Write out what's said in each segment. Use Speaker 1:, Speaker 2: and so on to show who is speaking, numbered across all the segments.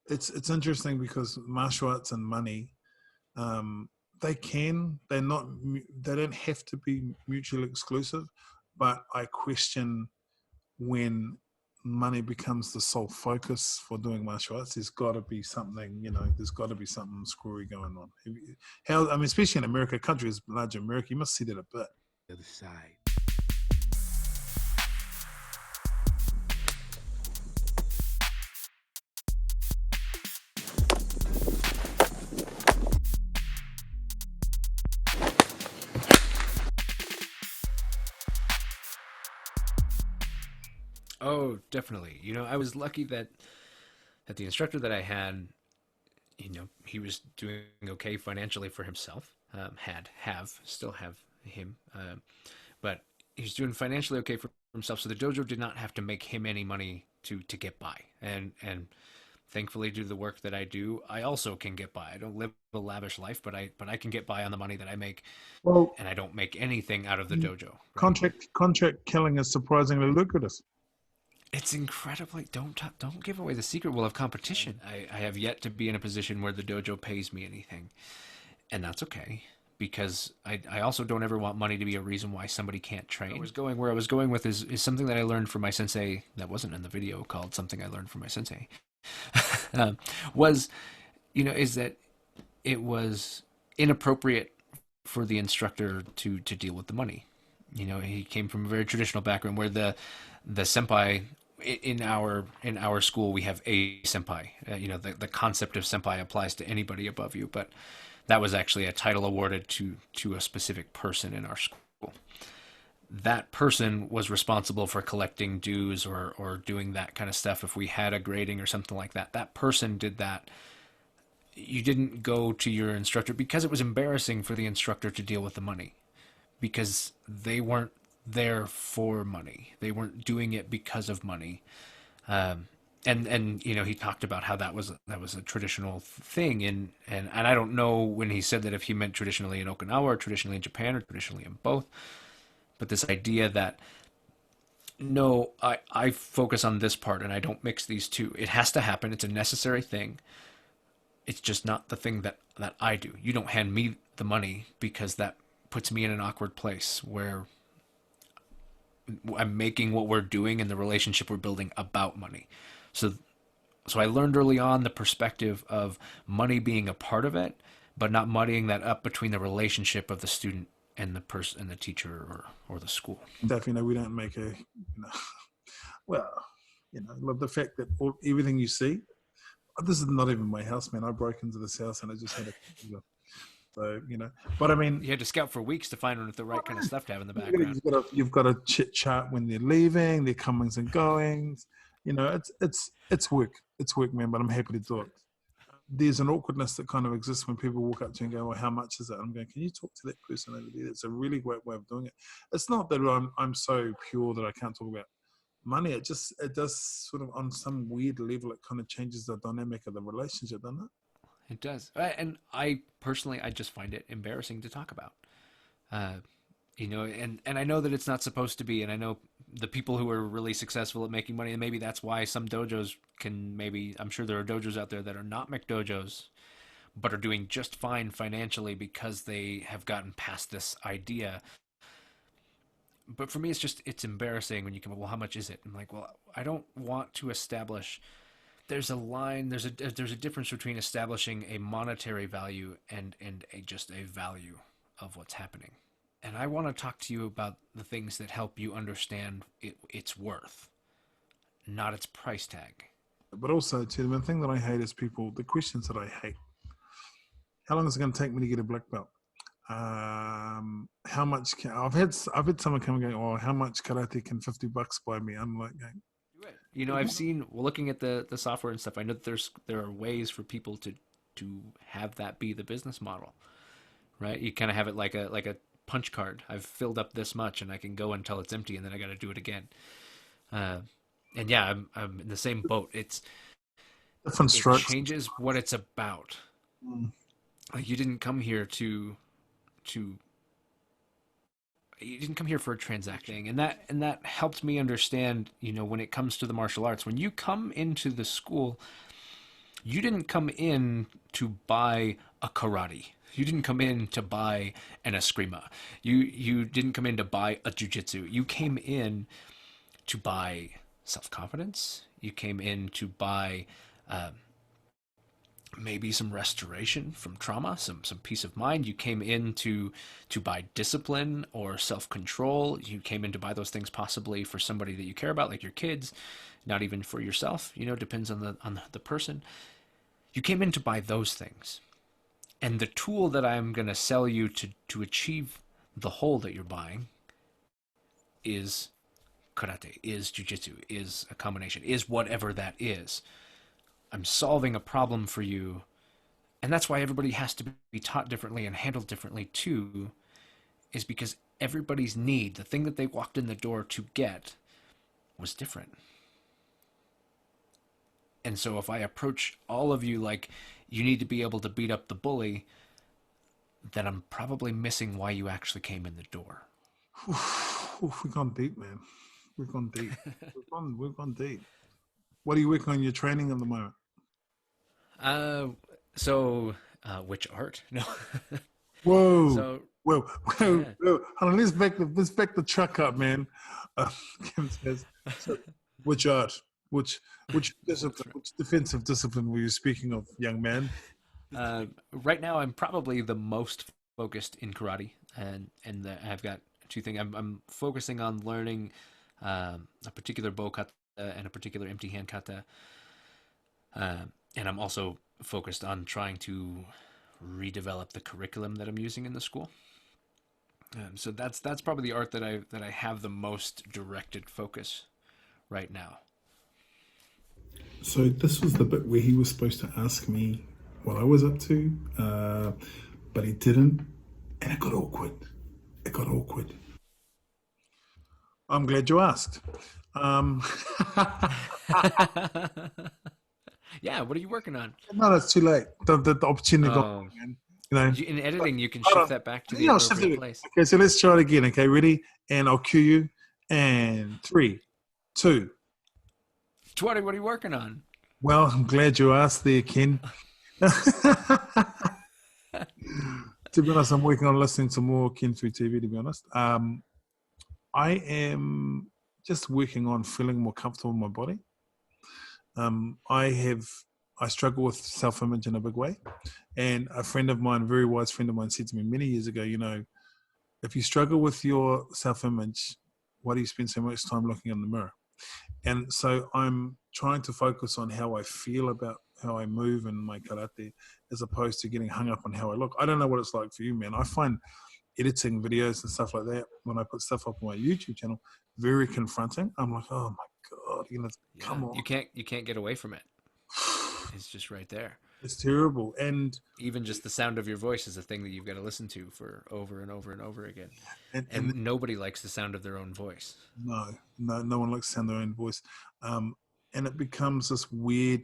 Speaker 1: It's interesting because martial arts and money, they don't have to be mutually exclusive, but I question when money becomes the sole focus for doing martial arts. There's got to be something, there's got to be something screwy going on. I mean, especially in America, a country as large as America, you must see that a bit.
Speaker 2: The other side.
Speaker 3: Oh, definitely. I was lucky that the instructor that I had, he was doing okay financially for himself. Still have him, but he's doing financially okay for himself. So the dojo did not have to make him any money to get by, and thankfully, due to the work that I do, I also can get by. I don't live a lavish life, but I can get by on the money that I make,
Speaker 1: Well,
Speaker 3: and I don't make anything out of the dojo. Right?
Speaker 1: contract killing is surprisingly lucrative.
Speaker 3: It's incredibly don't give away the secret will of competition. I have yet to be in a position where the dojo pays me anything, and that's okay because I also don't ever want money to be a reason why somebody can't train. Where I was going with is something that I learned from my sensei that wasn't in the video, called something I learned from my sensei. Was is that it was inappropriate for the instructor to deal with the money. He came from a very traditional background where the senpai in our school we have a senpai. The concept of senpai applies to anybody above you, but that was actually a title awarded to a specific person in our school. That person was responsible for collecting dues or doing that kind of stuff. If we had a grading or something like that, that person did that. You didn't go to your instructor because it was embarrassing for the instructor to deal with the money, because they weren't there for money. They weren't doing it because of money. And he talked about how that was a traditional thing, and I don't know when he said that if he meant traditionally in Okinawa or traditionally in Japan or traditionally in both, but this idea that no, I focus on this part and I don't mix these two. It has to happen. It's a necessary thing. It's just not the thing that I do. You don't hand me the money because that puts me in an awkward place where I'm making what we're doing and the relationship we're building about money. So I learned early on the perspective of money being a part of it, but not muddying that up between the relationship of the student and the person and the teacher or the school.
Speaker 1: Definitely, we don't make well, the fact that everything you see, this is not even my house, man. I broke into this house and I just had a so, but I mean,
Speaker 3: you had to scout for weeks to find the right kind of stuff to have in the background.
Speaker 1: You've got to chit chat when they're leaving, their comings and goings. It's work. It's work, man. But I'm happy to do it. There's an awkwardness that kind of exists when people walk up to you and go, "Well, how much is it?" I'm going, "Can you talk to that person over there?" It's a really great way of doing it. It's not that I'm so pure that I can't talk about money. It does sort of on some weird level. It kind of changes the dynamic of the relationship, doesn't it?
Speaker 3: It does. And I personally, I just find it embarrassing to talk about. And I know that it's not supposed to be, and I know the people who are really successful at making money, and maybe that's why some dojos I'm sure there are dojos out there that are not McDojos, but are doing just fine financially because they have gotten past this idea. But for me, it's embarrassing when you come up, well, how much is it? I'm like, well, I don't want to establish. There's a line. There's a difference between establishing a monetary value and just a value of what's happening. And I want to talk to you about the things that help you understand its worth, not its price tag.
Speaker 1: But also, too, the thing that I hate is the questions that I hate. How long is it going to take me to get a black belt? How much I've had someone come and go, "Oh, how much karate can $50 buy me?" I'm like,
Speaker 3: I've seen, looking at the software and stuff, I know that there are ways for people to have that be the business model, right? You kind of have it like a punch card. I've filled up this much and I can go until it's empty and then I got to do it again. And yeah, I'm in the same boat. It changes what it's about. Like you didn't come here you didn't come here for a transaction, and that helped me understand, when it comes to the martial arts, when you come into the school, You didn't come in to buy a karate. You didn't come in to buy an eskrima. You didn't come in to buy a jujitsu. You came in to buy self-confidence. You came in to buy maybe some restoration from trauma, some peace of mind. You came in to buy discipline or self-control. You came in to buy those things possibly for somebody that you care about, like your kids, not even for yourself. You know, depends on the person. You came in to buy those things. And the tool that I'm going to sell you to achieve the whole that you're buying is karate, is jujitsu, is a combination, is whatever that is. I'm solving a problem for you. And that's why everybody has to be taught differently and handled differently too, is because everybody's need, the thing that they walked in the door to get, was different. And so if I approach all of you like you need to be able to beat up the bully, then I'm probably missing why you actually came in the door.
Speaker 1: We've gone deep, man. We've gone deep. We've gone deep. What are you working on in your training at the moment?
Speaker 3: Which art? No.
Speaker 1: Whoa.
Speaker 3: So,
Speaker 1: whoa.
Speaker 3: yeah.
Speaker 1: Hold on, let's back the truck up, man. Kim says, so, which art? Which discipline? Which defensive discipline were you speaking of, young man?
Speaker 3: Right now, I'm probably the most focused in karate, and I've got two things. I'm focusing on learning a particular bow kata and a particular empty hand kata, and I'm also focused on trying to redevelop the curriculum that I'm using in the school. So that's probably the art that I have the most directed focus right now.
Speaker 1: So this was the bit where he was supposed to ask me what I was up to, but he didn't, and it got awkward. It got awkward. I'm glad you asked.
Speaker 3: Yeah, what are you working on?
Speaker 1: No, it's too late. The opportunity got,
Speaker 3: Oh,
Speaker 1: man. You know.
Speaker 3: in editing, you can
Speaker 1: Hold
Speaker 3: shift
Speaker 1: on.
Speaker 3: that back to the
Speaker 1: Yeah, I'll shift
Speaker 3: appropriate
Speaker 1: it.
Speaker 3: place.
Speaker 1: Okay, so let's try it again. Okay, ready? And I'll cue you. And 3, 2.
Speaker 3: Twenty, what are you working on?
Speaker 1: Well, I'm glad you asked there, Ken. To be honest, I'm working on listening to more KenfuTV, to be honest. I am just working on feeling more comfortable in my body. I struggle with self-image in a big way. And a friend of mine, a very wise friend of mine, said to me many years ago, you know, if you struggle with your self-image, why do you spend so much time looking in the mirror? And so I'm trying to focus on how I feel about how I move in my karate, as opposed to getting hung up on how I look. I don't know what it's like for you, man. I find editing videos and stuff like that, when I put stuff up on my YouTube channel, very confronting. I'm like, oh my God, you know, come on.
Speaker 3: You can't get away from it. It's just right there.
Speaker 1: It's terrible. And
Speaker 3: Even just the sound of your voice is a thing that you've got to listen to for over and over and over again.
Speaker 1: and
Speaker 3: And nobody likes the sound of their own voice.
Speaker 1: no one likes to sound their own voice. And it becomes this weird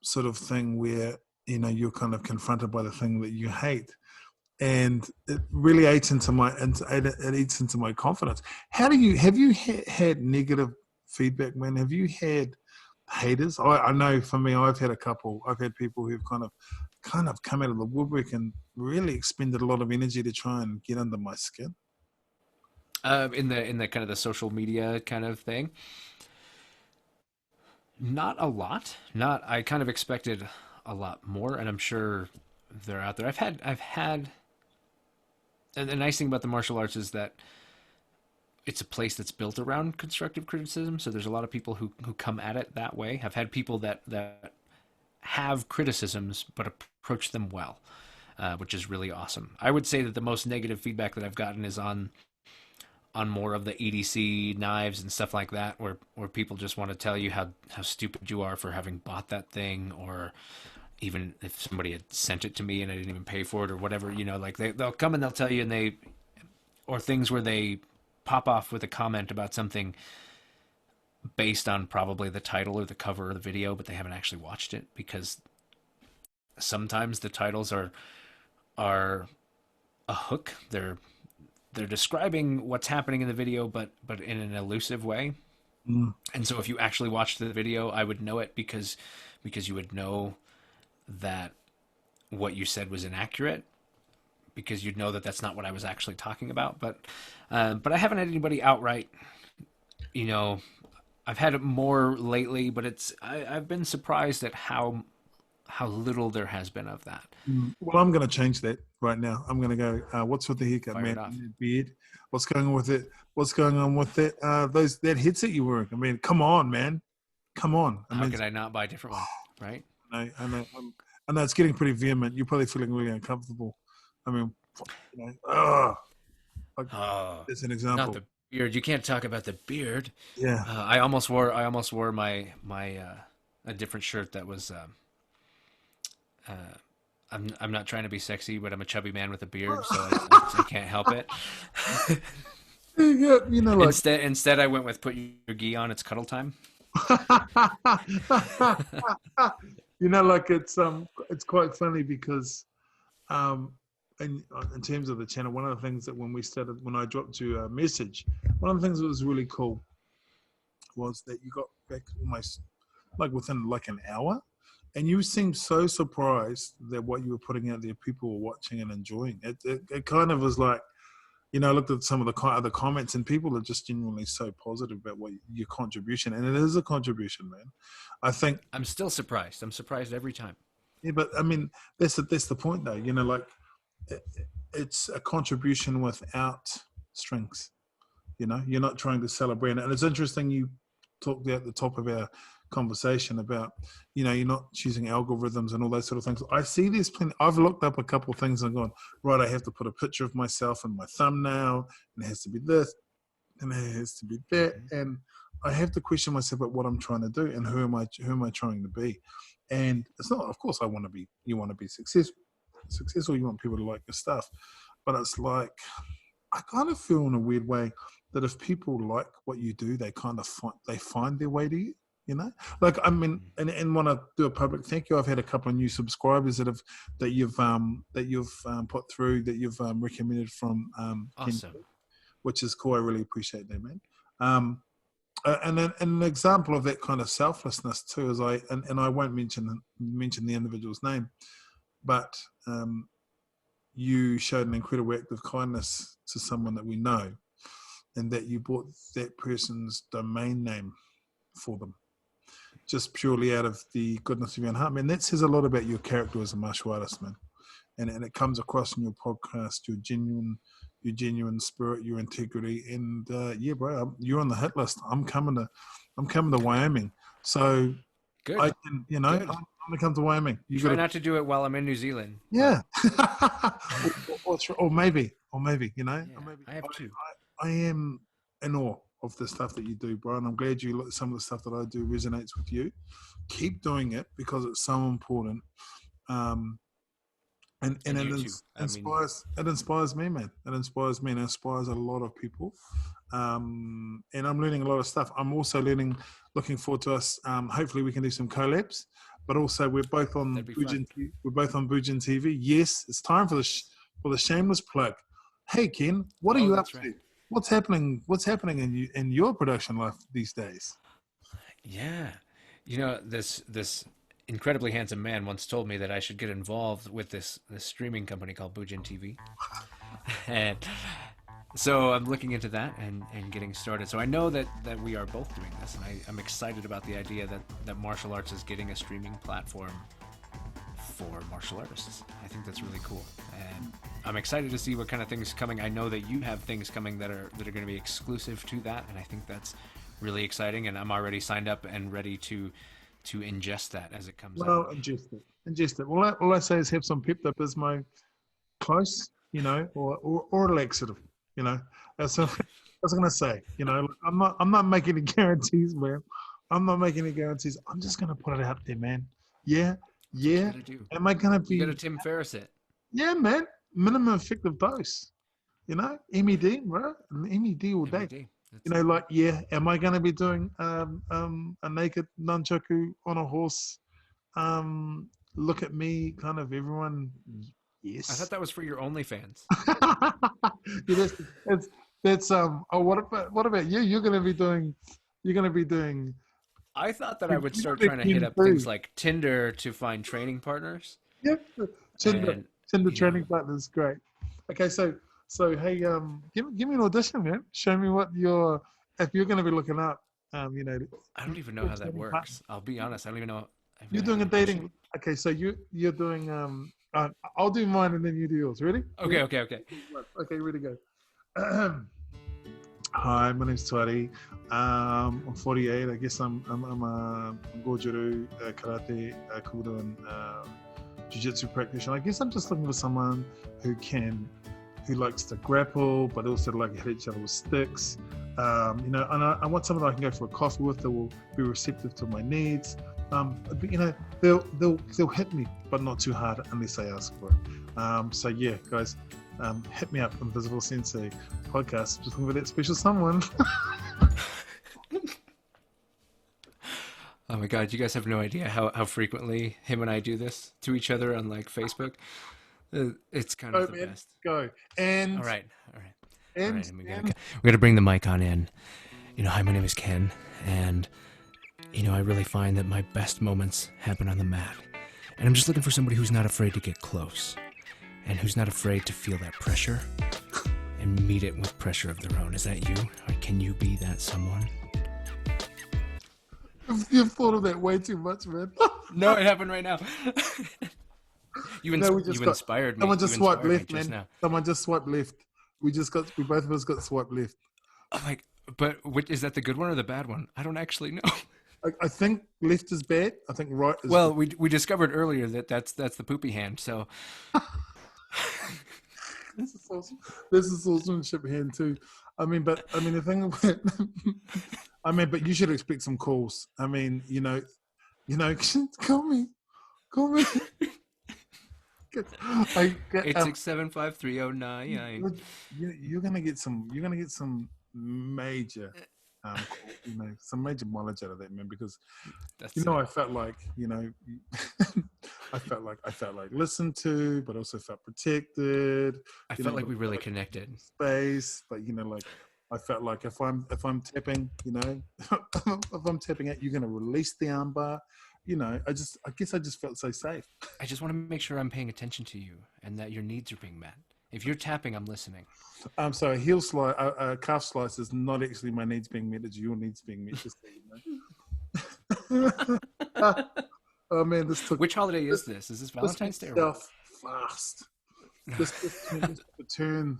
Speaker 1: sort of thing where, you know, you're kind of confronted by the thing that you hate. And it really eats into it eats into my confidence. Have you had negative feedback, man? Have you had haters? I know for me, I've had a couple. I've had people who've kind of come out of the woodwork and really expended a lot of energy to try and get under my skin.
Speaker 3: In the kind of the social media kind of thing, not a lot. Not I kind of expected a lot more, and I'm sure they're out there. I've had. And the nice thing about the martial arts is that it's a place that's built around constructive criticism. So there's a lot of people who come at it that way. I've had people that have criticisms but approach them well, which is really awesome. I would say that the most negative feedback that I've gotten is on more of the EDC knives and stuff like that, where people just want to tell you how stupid you are for having bought that thing, or even if somebody had sent it to me and I didn't even pay for it or whatever, you know, like they'll come and they'll tell you, or things where they pop off with a comment about something based on probably the title or the cover of the video, but they haven't actually watched it, because sometimes the titles are a hook. They're describing what's happening in the video, but in an elusive way.
Speaker 1: Mm.
Speaker 3: And so if you actually watched the video, I would know it, because you would know that what you said was inaccurate, because you'd know that that's not what I was actually talking about. But I haven't had anybody outright, you know, I've had it more lately, but I've been surprised at how little there has been of that.
Speaker 1: Well, I'm going to change that right now. I'm going to go, what's with the haircut,
Speaker 3: Fire
Speaker 1: man?
Speaker 3: it off.
Speaker 1: Beard. What's going on with it? What's going on with that? That headset you're wearing. I mean, come on, man. Come on.
Speaker 3: How could I not buy a different one, right?
Speaker 1: I know. I know it's getting pretty vehement. You're probably feeling really uncomfortable. I mean, that's an example.
Speaker 3: Not the beard. You can't talk about the beard.
Speaker 1: Yeah.
Speaker 3: I almost wore my a different shirt that was. I'm not trying to be sexy, but I'm a chubby man with a beard, so I can't help it.
Speaker 1: Yeah, you know, like
Speaker 3: instead I went with put your gi on. It's cuddle time.
Speaker 1: you know, like it's quite funny because in terms of the channel, one of the things that when I dropped you a message, one of the things that was really cool was that you got back almost like within like an hour, and you seemed so surprised that what you were putting out there, people were watching and enjoying. It kind of was like, you know, I looked at some of the other comments, and people are just genuinely so positive about what your contribution, and it is a contribution, man. I think
Speaker 3: I'm still surprised. I'm surprised every time.
Speaker 1: Yeah, but I mean, that's the point, though. You know, like it's a contribution without strings. You know, you're not trying to sell a brand, and it's interesting. You talked at the top of our conversation about, you know, you're not choosing algorithms and all those sort of things. I see there's plenty. I've looked up a couple of things and gone, right, I have to put a picture of myself in my thumbnail, and it has to be this, and it has to be that, and I have to question myself about what I'm trying to do and who am I trying to be. And it's not, of course, you want to be successful, you want people to like your stuff, but it's like, I kind of feel in a weird way that if people like what you do, they kind of find their way to you. You know, like, I mean, and want to do a public thank you. I've had a couple of new subscribers that you've put through, that you've recommended from
Speaker 3: Awesome.
Speaker 1: Ken, which is cool. I really appreciate that, man. And then an example of that kind of selflessness too is I won't mention the individual's name, but you showed an incredible act of kindness to someone that we know, and that you bought that person's domain name for them, just purely out of the goodness of your own heart. Man, that says a lot about your character as a martial artist, man. And it comes across in your podcast, your genuine spirit, your integrity, and yeah, bro, you're on the hit list. I'm coming to Wyoming, so
Speaker 3: good.
Speaker 1: I can, you know,
Speaker 3: Good.
Speaker 1: I'm gonna come to Wyoming. You
Speaker 3: Try not to do it while I'm in New Zealand.
Speaker 1: Yeah, or maybe, you know,
Speaker 3: Yeah,
Speaker 1: or maybe.
Speaker 3: I have two.
Speaker 1: I am in awe of the stuff that you do, Brian. I'm glad some of the stuff that I do resonates with you. Keep doing it because it's so important. And it inspires me, man. It inspires me and it inspires a lot of people. And I'm learning a lot of stuff. I'm also looking forward to us. Hopefully we can do some collabs, but also we're both on Boojin TV. Yes, it's time for the shameless plug. Hey Ken, what are you up to? Right. What's happening in your production life these days?
Speaker 3: Yeah. You know, this incredibly handsome man once told me that I should get involved with this streaming company called Boojin TV. And so I'm looking into that and getting started. So I know that we are both doing this, and I'm excited about the idea that martial arts is getting a streaming platform for martial artists. I think that's really cool. And I'm excited to see what kind of things coming. I know that you have things coming that are going to be exclusive to that, and I think that's really exciting, and I'm already signed up and ready to ingest that as it comes out.
Speaker 1: Well, ingest it. All I say is have some Pepto-Bismol close, you know, or a laxative, you know. That's what I was going to say. You know, I'm not making any guarantees, man. I'm not making any guarantees. I'm just going to put it out there, man. Yeah. Am I going to be?
Speaker 3: You got to Tim Ferriss it.
Speaker 1: Yeah, man. Minimum effective dose. You know, MED, right? MED all day.
Speaker 3: MED.
Speaker 1: You know, like, yeah, am I going to be doing a naked nunchaku on a horse? Look at me, kind of everyone. Yes.
Speaker 3: I thought that was for your OnlyFans.
Speaker 1: Yeah, that's Oh, what about you? You're going to be doing.
Speaker 3: I thought that I would
Speaker 1: You know
Speaker 3: start
Speaker 1: the
Speaker 3: trying to hit up
Speaker 1: Ken
Speaker 3: things like Tinder to find training partners.
Speaker 1: Yep. Tinder,
Speaker 3: And,
Speaker 1: Tinder
Speaker 3: you know,
Speaker 1: training partner is great. Okay, so hey, give me an audition, man. Show me what your if you're going to be looking up, you know,
Speaker 3: I don't even know
Speaker 1: your
Speaker 3: how that
Speaker 1: training partner.
Speaker 3: works. I'll be honest. I don't even know. I've
Speaker 1: You're
Speaker 3: never had
Speaker 1: doing a
Speaker 3: an audition.
Speaker 1: dating. Okay, so you're doing I'll do mine and then you do yours. Ready?
Speaker 3: Okay, okay, okay.
Speaker 1: Okay, ready to go. Hi, my name's Tari. I'm 48. I guess I'm a Gojuru, karate, kudo, and jiu-jitsu practitioner. I guess I'm just looking for someone who likes to grapple, but also like hit each other with sticks. You know, and I want someone that I can go for a coffee with that will be receptive to my needs. But, you know, they'll hit me, but not too hard unless I ask for it. So yeah, guys, hit me up, Invisible Sensei podcast. Just looking for that special someone.
Speaker 3: Oh my God, you guys have no idea how frequently him and I do this to each other on like Facebook. It's kind of the best.
Speaker 1: Go. And
Speaker 3: all right.
Speaker 1: and
Speaker 3: We're gonna bring the mic on in. You know, hi, my name is Ken, and you know, I really find that my best moments happen on the mat, and I'm just looking for somebody who's not afraid to get close, and who's not afraid to feel that pressure and meet it with pressure of their own. Is that you, or can you be that someone?
Speaker 1: You've thought of that way too much, man.
Speaker 3: No, it happened right now. You inspired me.
Speaker 1: Someone just swiped left,
Speaker 3: man.
Speaker 1: Now. Someone just swiped left. We both of us got swiped left.
Speaker 3: I'm like, but is that the good one or the bad one? I don't actually know.
Speaker 1: I think left is bad. I think right is
Speaker 3: well, we discovered earlier that's the poopy hand. So
Speaker 1: this is awesome. This is swordsmanship hand too. The thing about, but you should expect some calls. Call me.
Speaker 3: It's 8675309.
Speaker 1: You're gonna get some major, some major mileage out of that, man. Because I felt like, I felt like listened to, but also felt protected.
Speaker 3: I felt like we really connected.
Speaker 1: Space, but I felt like if I'm tapping, if I'm tapping out, you're gonna release the armbar. I guess I just felt so safe.
Speaker 3: I just want to make sure I'm paying attention to you and that your needs are being met. If you're tapping, I'm listening.
Speaker 1: So a calf slice is not actually my needs being met; it's your needs being met. Just so you know. Oh man, this took.
Speaker 3: Which holiday is this? Is this Valentine's Day?
Speaker 1: Fast. This took a turn.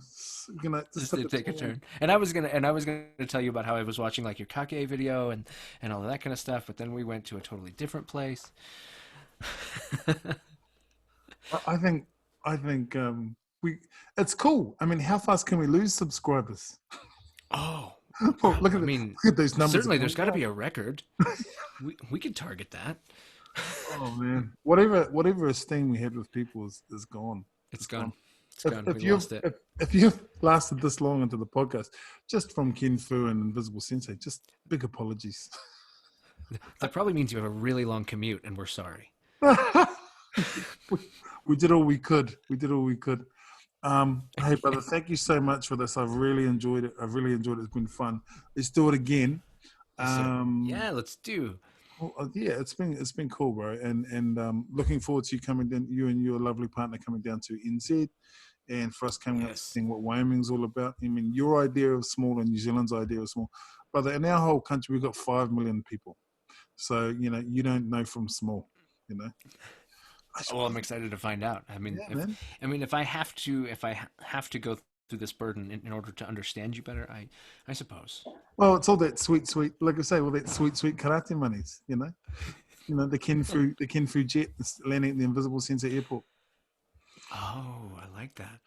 Speaker 3: Just to take a turn. And I was gonna tell you about how I was watching like your kake video and all of that kind of stuff, but then we went to a totally different place.
Speaker 1: I think it's cool. How fast can we lose subscribers?
Speaker 3: Oh,
Speaker 1: well, look at those numbers.
Speaker 3: Certainly, there's got to be a record. we could target that.
Speaker 1: Oh man, whatever esteem we had with people is gone.
Speaker 3: It's gone.
Speaker 1: If you've lasted this long into the podcast, just from Kenfu and Invisible Sensei, just big apologies.
Speaker 3: That probably means you have a really long commute, and we're sorry.
Speaker 1: We did all we could. Hey, brother, thank you so much for this. I've really enjoyed it. It's been fun. Let's do it again.
Speaker 3: Yeah, let's do.
Speaker 1: Well, yeah, it's been cool, bro, and looking forward to you coming down. You and your lovely partner coming down to NZ, and for us coming up, seeing what Wyoming's all about. Your idea of small and New Zealand's idea of small, brother. In our whole country, we've got 5 million people, so you don't know from small,
Speaker 3: Well, I'm excited to find out. If I have to go through this burden in order to understand you better, I suppose.
Speaker 1: Well, it's all that sweet, like I say, all that sweet karate monies, the Kenfu jet landing at the Invisible Sensei Airport.
Speaker 3: Oh, I like that.